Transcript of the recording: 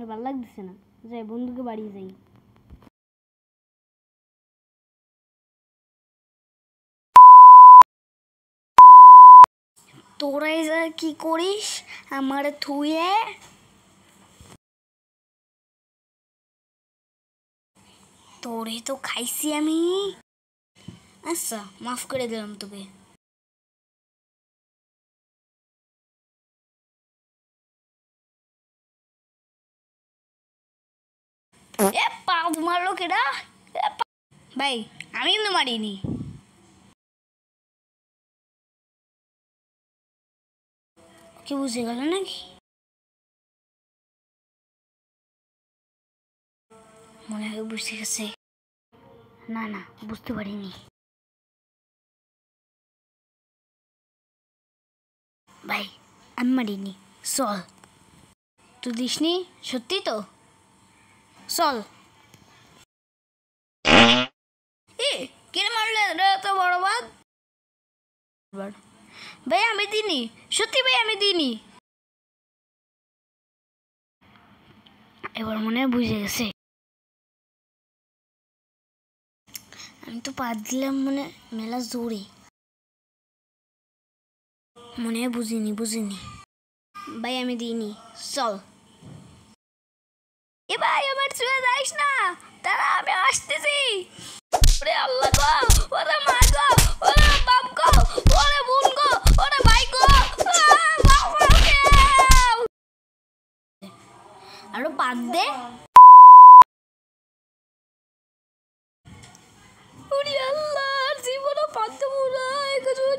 আর ভালো লাগতেছে না, যাই বন্ধুকে বাড়ি যাই। তোরাই যা কি করিস আমার থুয়ে? তোরে তো খাইছি আমি। আচ্ছা মাফ করে দিলাম তোকে। এ পাদ মারলো কেডা? ভাই আমি কিন্তু মারিনি। কি বুঝে গেল নাকি? মনে হয় বুঝতে গেছে। না না বুঝতে পারিনি। ভাই আমি মারিনি, চল। তুই দিসনি সত্যি তো? চল। এ কে মারলে এত বড় বাদ? ভাই আমি দিইনি, সত্যি ভাই আমি দিইনি। এবার মনে হয় বুঝে গেছে। আমি তো পা দিলাম মানে মেলা জোরে। মনে হয় বুঝিনি। ভাই আমি দিইনি, চল। এ ভাই আমার ছুঁয়ে যাইস না, তারা আমি আসতেছি। ওরে আল্লাহ গো, ওরে মা গো, ওরে বাপ গো, ওরে বোন গো, ওরে ভাই গো, আরো পাক দে। ওরে আল্লাহ, জীবনে পাক দেবো না এখন।